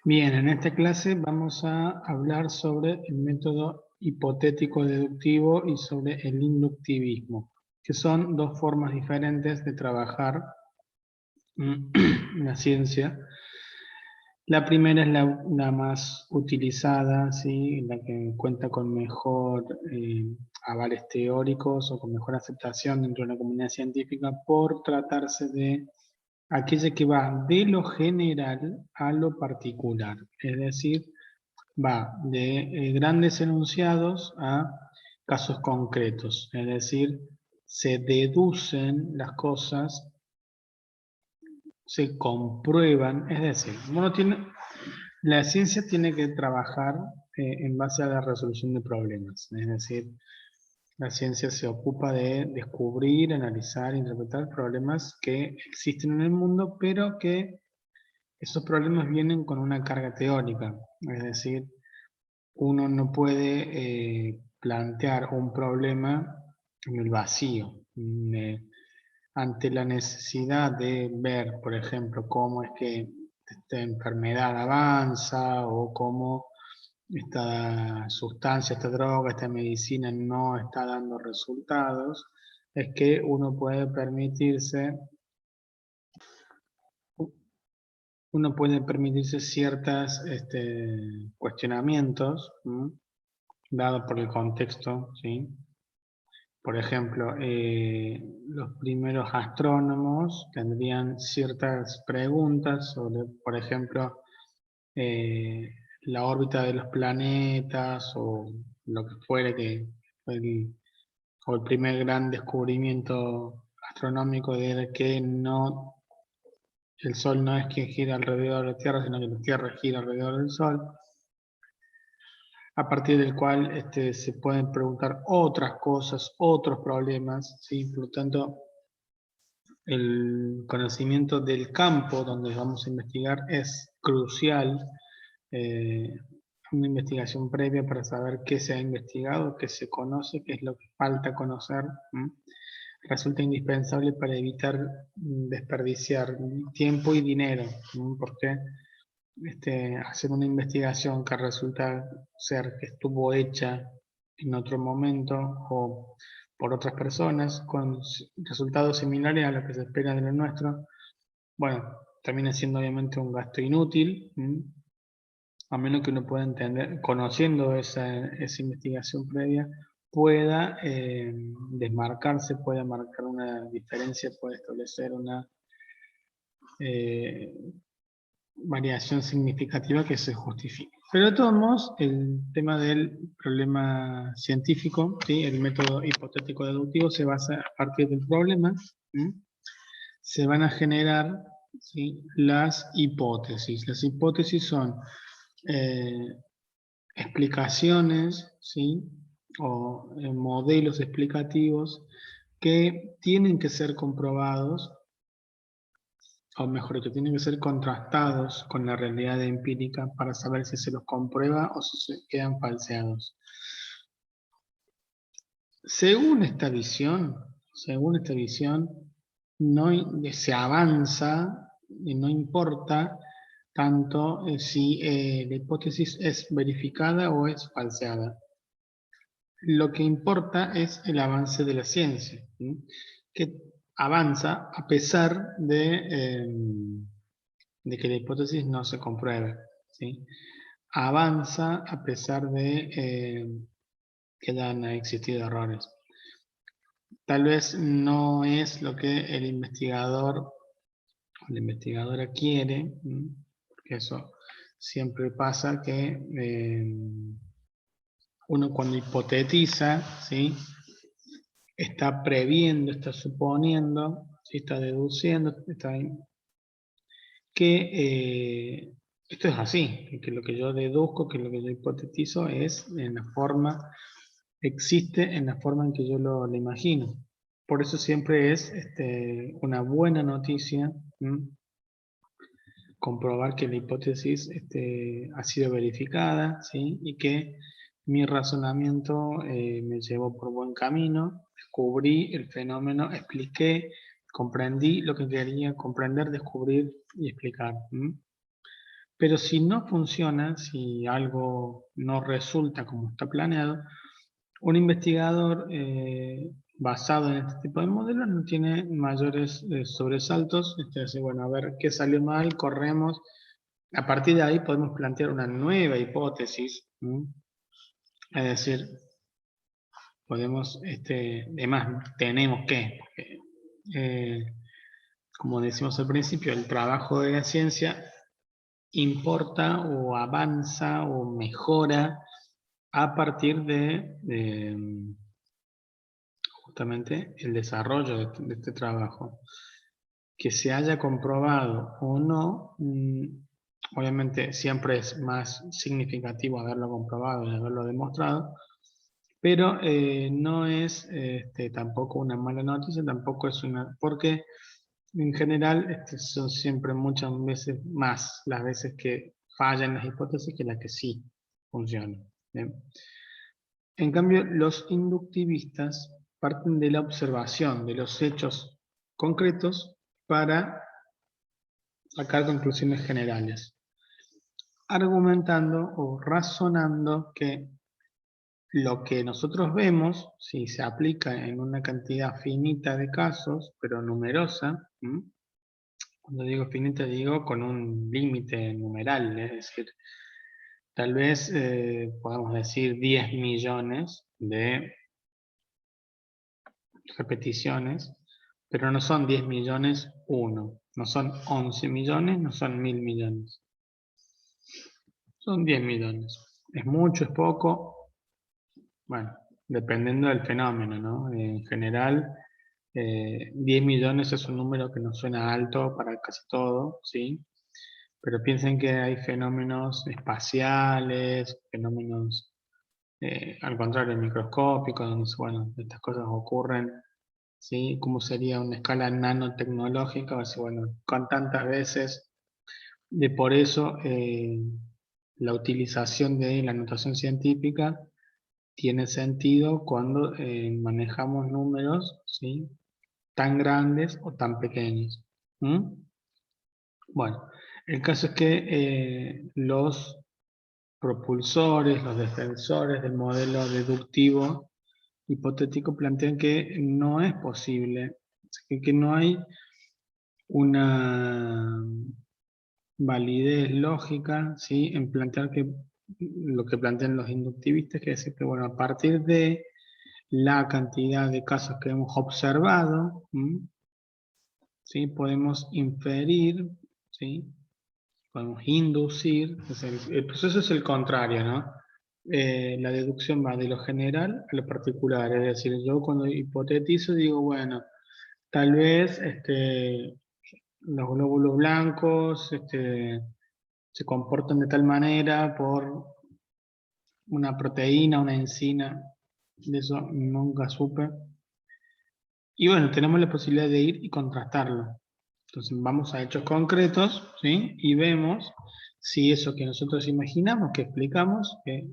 Bien, en esta clase vamos a hablar sobre el método hipotético deductivo y sobre el inductivismo, que son dos formas diferentes de trabajar la ciencia. La primera es la más utilizada, ¿sí? La que cuenta con mejor avales teóricos o con mejor aceptación dentro de la comunidad científica por tratarse de aquella que va de lo general a lo particular, es decir, va de grandes enunciados a casos concretos, es decir, se deducen las cosas, se comprueban, es decir, la ciencia tiene que trabajar en base a la resolución de problemas, es decir, la ciencia se ocupa de descubrir, analizar, interpretar problemas que existen en el mundo, pero que esos problemas vienen con una carga teórica, es decir, uno no puede plantear un problema en el vacío. Ante la necesidad de ver, por ejemplo, cómo es que esta enfermedad avanza o cómo esta sustancia, esta droga, esta medicina no está dando resultados, es que uno puede permitirse ciertos cuestionamientos, dado por el contexto, ¿sí? Por ejemplo, los primeros astrónomos tendrían ciertas preguntas sobre, por ejemplo, la órbita de los planetas o lo que fuere que fue o el primer gran descubrimiento astronómico de que el Sol no es quien gira alrededor de la Tierra, sino que la Tierra gira alrededor del Sol, a partir del cual se pueden preguntar otras cosas, otros problemas, ¿sí? Por lo tanto, el conocimiento del campo donde vamos a investigar es crucial, eh, una investigación previa para saber qué se ha investigado, qué se conoce, qué es lo que falta conocer, resulta indispensable para evitar desperdiciar tiempo y dinero, porque hacer una investigación que resulta ser que estuvo hecha en otro momento o por otras personas con resultados similares a lo que se espera de lo nuestro, bueno, termina siendo obviamente un gasto inútil, a menos que uno pueda entender, conociendo esa investigación previa, pueda desmarcarse, pueda marcar una diferencia, pueda establecer una eh, variación significativa que se justifique. Pero de todos modos, el tema del problema científico, ¿sí? El método hipotético deductivo se basa a partir del problema, ¿sí? Se van a generar, ¿sí? Las hipótesis. Las hipótesis son explicaciones, ¿sí? O modelos explicativos que tienen que ser comprobados, o mejor dicho, tienen que ser contrastados con la realidad empírica para saber si se los comprueba o si se quedan falseados. Según esta visión, no se avanza y no importa tanto si la hipótesis es verificada o es falseada. Lo que importa es el avance de la ciencia, ¿sí? Que avanza a pesar de que la hipótesis no se compruebe, ¿sí? Avanza a pesar de que hayan existido errores. Tal vez no es lo que el investigador o la investigadora quiere, porque eso siempre pasa que uno cuando hipotetiza, ¿sí? Está previendo, está suponiendo, ¿sí? Está deduciendo, que esto es así, que lo que yo deduzco, que lo que yo hipotetizo es en la forma, existe en la forma en que yo lo imagino. Por eso siempre es una buena noticia comprobar que la hipótesis ha sido verificada, ¿sí? Y que mi razonamiento me llevó por buen camino, descubrí el fenómeno, expliqué, comprendí lo que quería comprender, descubrir y explicar. Pero si no funciona, si algo no resulta como está planeado, un investigador basado en este tipo de modelos no tiene mayores sobresaltos. Dice, bueno, a ver qué salió mal, corremos. A partir de ahí podemos plantear una nueva hipótesis. Es decir, podemos, además tenemos que, eh, como decimos al principio, el trabajo de la ciencia importa o avanza o mejora a partir de justamente el desarrollo de este trabajo. Que se haya comprobado o no, obviamente siempre es más significativo haberlo comprobado y haberlo demostrado, pero no es tampoco una mala noticia, tampoco es una, porque en general son siempre muchas veces más las veces que fallan las hipótesis que las que sí funcionan. ¿Bien? En cambio, los inductivistas parten de la observación de los hechos concretos para sacar conclusiones generales, argumentando o razonando que lo que nosotros vemos, si se aplica en una cantidad finita de casos, pero numerosa, cuando digo finita digo con un límite numeral, es decir, tal vez podamos decir 10 millones de repeticiones, pero no son 10 millones uno, no son 11 millones, no son 1000 millones. Son 10 millones. ¿Es mucho, es poco? Bueno, dependiendo del fenómeno, ¿no? En general, 10 millones es un número que nos suena alto para casi todo, ¿sí? Pero piensen que hay fenómenos espaciales, fenómenos, al contrario, microscópicos, donde, bueno, estas cosas ocurren, ¿sí? ¿Cómo sería una escala nanotecnológica? O sea, bueno, con tantas veces, de por eso la utilización de la notación científica tiene sentido cuando manejamos números, ¿sí? Tan grandes o tan pequeños. Bueno, el caso es que los propulsores, los defensores del modelo deductivo hipotético plantean que no es posible, que no hay una validez lógica, ¿sí? En plantear que lo que plantean los inductivistas, que es decir que, bueno, a partir de la cantidad de casos que hemos observado, ¿sí? Podemos inferir, ¿sí? Podemos inducir, el proceso es el contrario, ¿no? La deducción va de lo general a lo particular, es decir, yo cuando hipotetizo digo, bueno, tal vez los glóbulos blancos se comportan de tal manera por una proteína, una enzima, de eso nunca supe. Y bueno, tenemos la posibilidad de ir y contrastarlo. Entonces vamos a hechos concretos, ¿sí? Y vemos si eso que nosotros imaginamos, que explicamos, que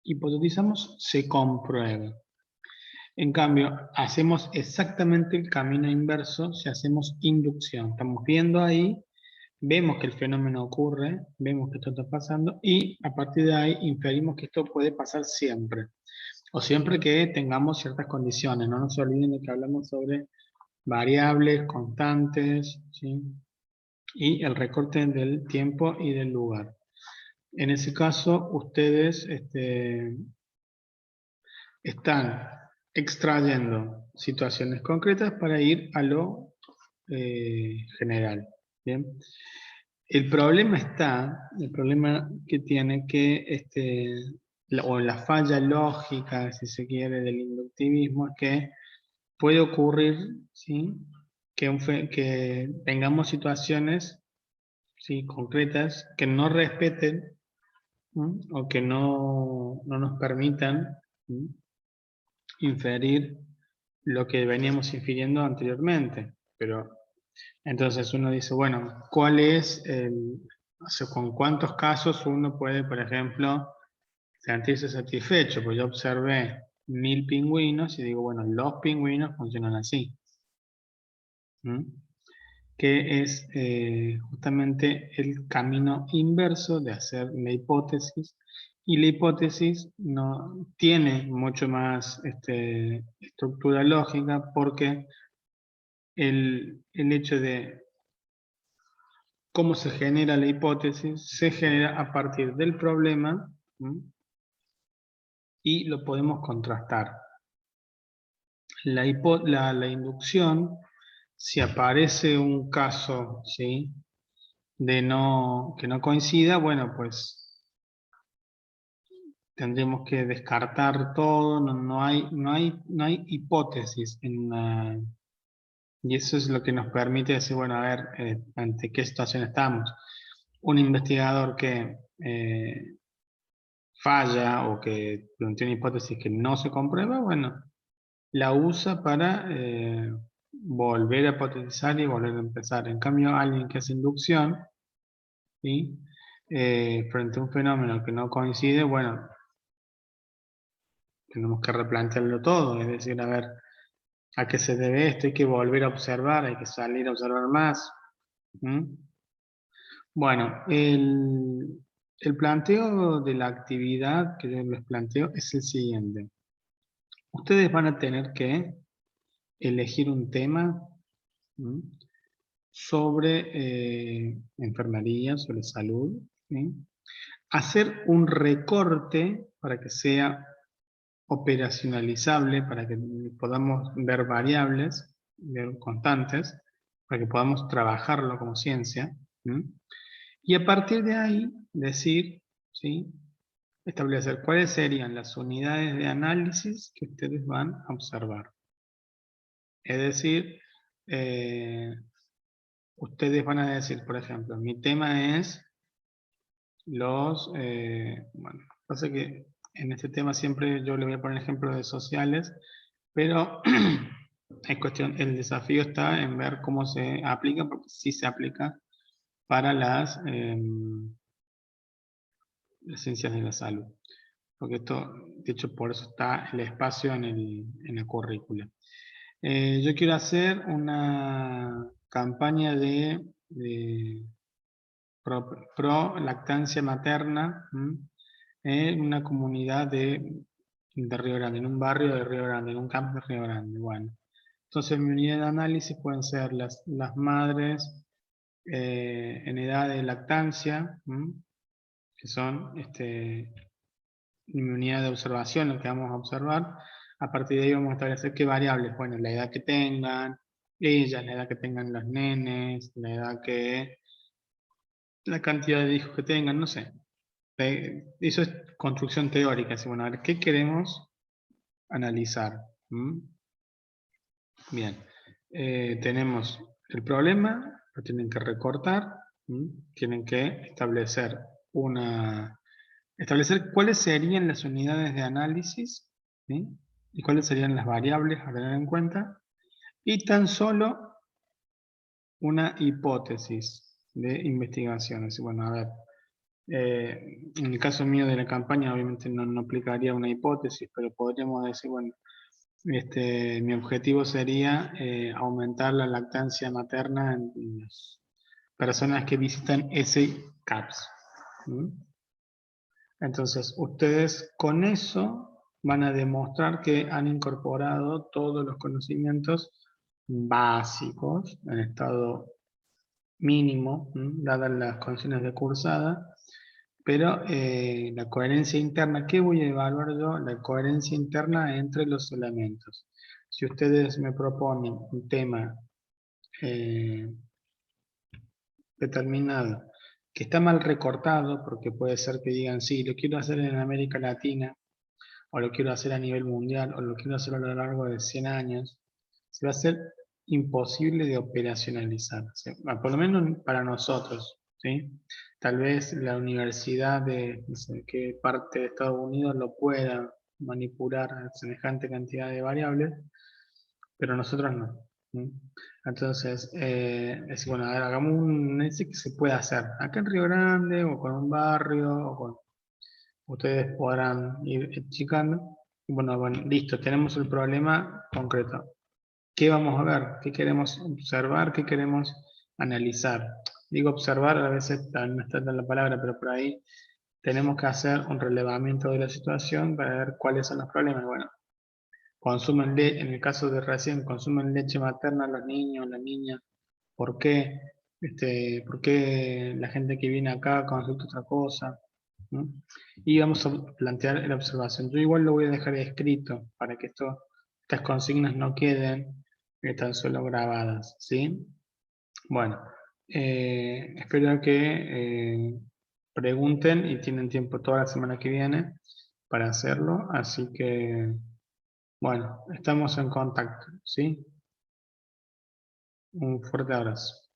hipotetizamos, se comprueba. En cambio, hacemos exactamente el camino inverso si hacemos inducción. Estamos viendo ahí, vemos que el fenómeno ocurre, vemos que esto está pasando y a partir de ahí inferimos que esto puede pasar siempre. O siempre que tengamos ciertas condiciones. No nos olviden de que hablamos sobre variables, constantes, ¿sí? Y el recorte del tiempo y del lugar. En ese caso, ustedes están extrayendo situaciones concretas para ir a lo general. ¿Bien? El problema que tiene que, o la falla lógica, si se quiere, del inductivismo es que puede ocurrir, ¿sí? Que tengamos situaciones, ¿sí? Concretas que no respeten, ¿no? O que no nos permitan, ¿sí? Inferir lo que veníamos infiriendo anteriormente. Pero entonces uno dice, bueno, ¿cuál es o sea, con cuántos casos uno puede, por ejemplo, sentirse satisfecho? Pues yo observé 1000 pingüinos y digo, bueno, los pingüinos funcionan así. que es justamente el camino inverso de hacer la hipótesis, y la hipótesis no tiene mucho más estructura lógica, porque el hecho de cómo se genera la hipótesis se genera a partir del problema, ¿m? Y lo podemos contrastar. La inducción, si aparece un caso, ¿sí?, que no coincida, bueno, pues tendremos que descartar todo, no hay hipótesis y eso es lo que nos permite decir, bueno, a ver, ante qué situación estamos. Un investigador que falla o que plantea una hipótesis que no se comprueba, bueno, la usa para volver a hipotetizar y volver a empezar. En cambio, alguien que hace inducción, ¿sí?, frente a un fenómeno que no coincide, bueno, tenemos que replantearlo todo, es decir, a ver, ¿a qué se debe esto? Hay que volver a observar, hay que salir a observar más. ¿Mm? Bueno, el planteo de la actividad que yo les planteo es el siguiente. Ustedes van a tener que elegir un tema, ¿m?, sobre enfermería, sobre salud, ¿sí?, hacer un recorte para que sea operacionalizable, para que podamos ver variables, ver constantes, para que podamos trabajarlo como ciencia, ¿m?, y a partir de ahí decir, ¿sí?, establecer cuáles serían las unidades de análisis que ustedes van a observar. Es decir, ustedes van a decir, por ejemplo, mi tema es bueno, pasa que en este tema siempre yo le voy a poner ejemplos de sociales, pero el desafío está en ver cómo se aplica, porque sí se aplica para las ciencias de la salud. Porque esto, de hecho, por eso está el espacio en la currícula. Yo quiero hacer una campaña de pro lactancia materna en una comunidad de Río Grande, en un barrio de Río Grande, en un campus de Río Grande. Bueno, entonces mi unidad de análisis pueden ser las madres en edad de lactancia, que son mi unidad de observación, lo que vamos a observar. A partir de ahí vamos a establecer qué variables, bueno, la edad que tengan ellas, la edad que tengan los nenes, la cantidad de hijos que tengan, no sé. Eso es construcción teórica, así, bueno, a ver, ¿qué queremos analizar? Bien, tenemos el problema, lo tienen que recortar, tienen que establecer cuáles serían las unidades de análisis, ¿sí?, y cuáles serían las variables a tener en cuenta, y tan solo una hipótesis de investigación. Así, bueno, a ver, en el caso mío de la campaña obviamente no aplicaría una hipótesis, pero podríamos decir, bueno, mi objetivo sería aumentar la lactancia materna en las personas que visitan SCAPS. Entonces, ustedes con eso van a demostrar que han incorporado todos los conocimientos básicos en estado mínimo, dadas las condiciones de cursada, pero la coherencia interna, ¿qué voy a evaluar yo? La coherencia interna entre los elementos. Si ustedes me proponen un tema determinado que está mal recortado, porque puede ser que digan, sí, lo quiero hacer en América Latina, o lo quiero hacer a nivel mundial, o lo quiero hacer a lo largo de 100 años, se va a hacer imposible de operacionalizar, ¿sí? Por lo menos para nosotros, ¿sí? Tal vez la universidad de no sé qué parte de Estados Unidos lo pueda manipular a semejante cantidad de variables, pero nosotros no. ¿Sí? Entonces, bueno, a ver, hagamos un análisis que se pueda hacer acá en Río Grande, o con un barrio, o con, ustedes podrán ir checando. Bueno, listo, tenemos el problema concreto. ¿Qué vamos a ver? ¿Qué queremos observar? ¿Qué queremos analizar. Digo observar, a veces también no está en la palabra, pero por ahí tenemos que hacer un relevamiento de la situación para ver cuáles son los problemas. Bueno, consumen leche, en el caso de recién, consumen leche materna los niños, las niñas. ¿Por qué? ¿Por qué la gente que viene acá consulta otra cosa? ¿Mm? Y vamos a plantear la observación. Yo igual lo voy a dejar escrito para que estas consignas no queden tan solo grabadas, ¿sí? Bueno, espero que pregunten y tienen tiempo toda la semana que viene para hacerlo, así que, bueno, estamos en contacto, ¿sí? Un fuerte abrazo.